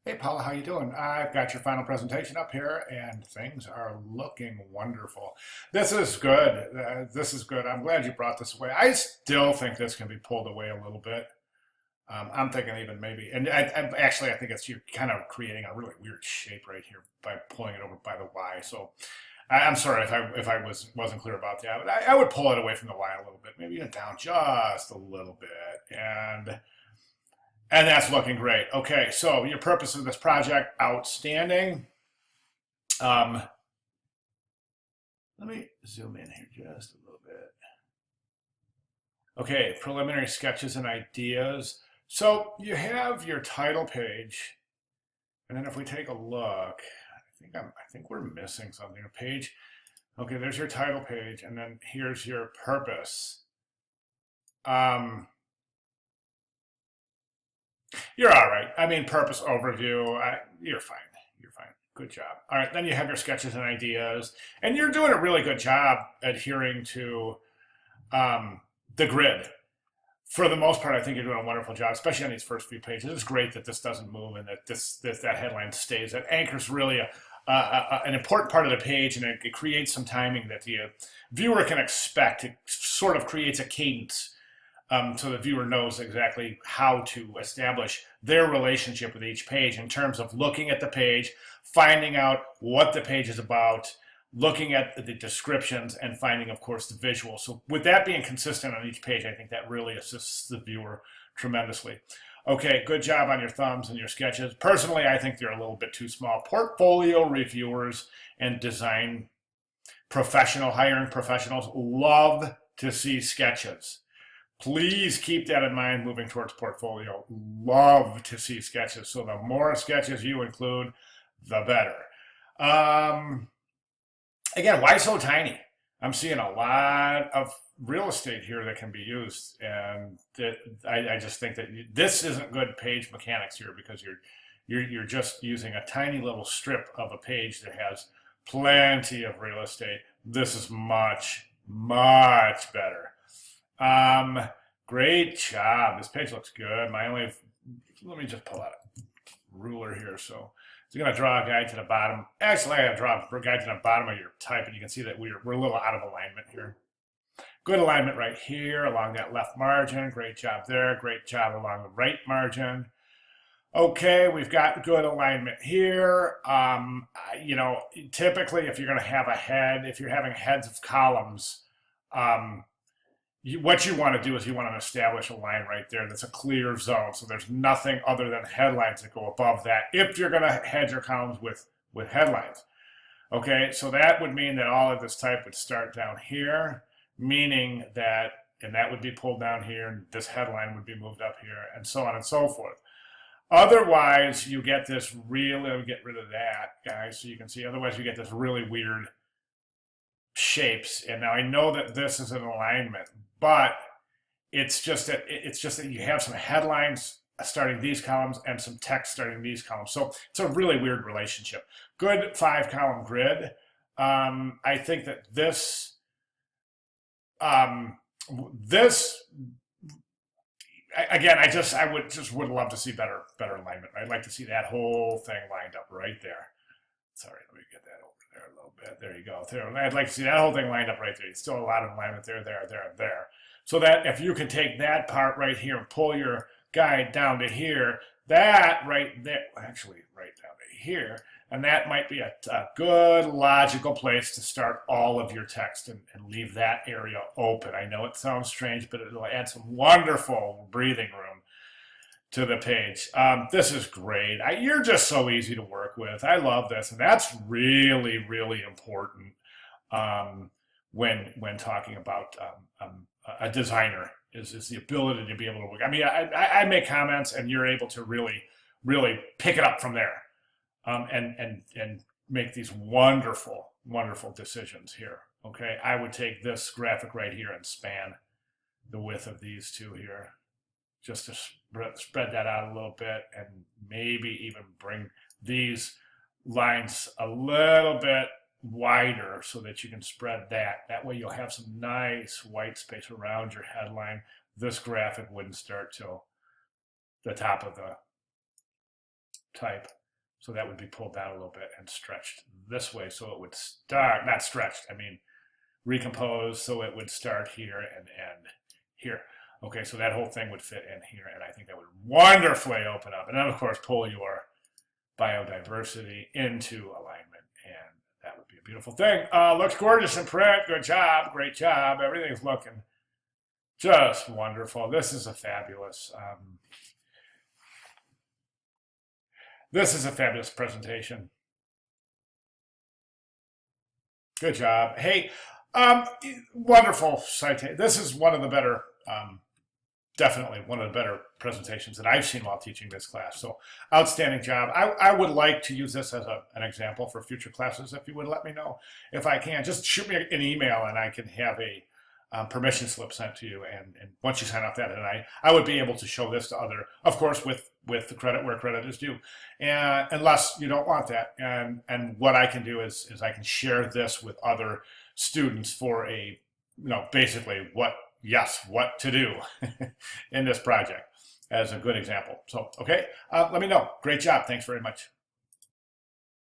Hey Paula, how you doing? I've got your final presentation up here, and things are looking wonderful. This is good. This is good. I'm glad you brought this away. I still think this can be pulled away a little bit. I'm thinking even maybe, and I think it's you're kind of creating a really weird shape right here by pulling it over by the Y. So I'm sorry if I wasn't clear about that, but I would pull it away from the Y a little bit, maybe even down just a little bit, and that's looking great. Okay, so your purpose of this project, outstanding. Um, Let me zoom in here just a little bit. Okay, preliminary sketches and ideas. So you have your title page, and then if we take a look, I think we're missing something. A page. Okay, there's your title page, and then here's your purpose. You're all right. I mean, purpose overview. You're fine. You're fine. Good job. All right, then you have your sketches and ideas, and you're doing a really good job adhering to the grid. For the most part, I think you're doing a wonderful job, especially on these first few pages. It's great that this doesn't move and that that headline stays. That anchor's really an important part of the page, and it creates some timing that the viewer can expect. It sort of creates a cadence so the viewer knows exactly how to establish their relationship with each page in terms of looking at the page, finding out what the page is about, looking at the descriptions, and finding, of course, the visuals. So with that being consistent on each page, I think that really assists the viewer tremendously. Okay, good job on your thumbs and your sketches. Personally, I think they're a little bit too small. Portfolio reviewers and design hiring professionals love to see sketches. Please keep that in mind moving towards portfolio. Love to see sketches. So the more sketches you include, the better. Again, why so tiny? I'm seeing a lot of real estate here that can be used, and I just think that this isn't good page mechanics here because you're just using a tiny little strip of a page that has plenty of real estate. This is much better. Great job. This page looks good. Let me just pull out a ruler here. So it's going to draw a guide to the bottom. Actually, I have to draw a guide to the bottom of your type, and you can see that we're a little out of alignment here. Good alignment right here along that left margin. Great job there. Great job along the right margin. Okay, we've got good alignment here. Typically, if you're going to have a head, if you're having heads of columns, what you want to do is you want to establish a line right there that's a clear zone. So there's nothing other than headlines that go above that if you're going to head your columns with headlines. Okay, so that would mean that all of this type would start down here, meaning that, and that would be pulled down here, and this headline would be moved up here, and so on and so forth. Otherwise, you get this really, get rid of that, guys, so you can see, otherwise you get this really weird shapes. And now I know that this is an alignment, but it's just that you have some headlines starting these columns and some text starting these columns. So it's a really weird relationship. Good 5-column grid. I think that this again, I would love to see better alignment. I'd like to see that whole thing lined up right there. Sorry, let me get that over there a little bit. There you go. There. I'd like to see that whole thing lined up right there. It's still a lot of alignment there, and there. So that if you can take that part right here and pull your guide down to here, that right there, actually right down to here, and that might be a good logical place to start all of your text and leave that area open. I know it sounds strange, but it'll add some wonderful breathing room to the page. This is great. You're just so easy to work with. I love this, and that's really, really important when talking about a designer is the ability to be able to work. I mean, I make comments, and you're able to really, really pick it up from there, and make these wonderful, wonderful decisions here. Okay, I would take this graphic right here and span the width of these two here, just to spread that out a little bit, and maybe even bring these lines a little bit wider so that you can spread that. That way you'll have some nice white space around your headline. This graphic wouldn't start till the top of the type. So that would be pulled down a little bit and stretched this way. So it would start, not stretched, I mean recompose. So it would start here and end here. Okay, so that whole thing would fit in here. And I think that would wonderfully open up. And then, of course, pull your biodiversity into alignment. And that would be a beautiful thing. Looks gorgeous in print. Good job. Great job. Everything's looking just wonderful. This is a fabulous presentation. Good job. Hey, wonderful citation. This is one of the better, definitely one of the better presentations that I've seen while teaching this class. So outstanding job. I would like to use this as an example for future classes. If you would let me know if I can, just shoot me an email and I can have a permission slip sent to you. And once you sign off that, and I would be able to show this to other, of course, with the credit where credit is due, and unless you don't want that. And what I can do is I can share this with other students for a, basically what to do in this project as a good example. So, okay, let me know. Great job. Thanks very much.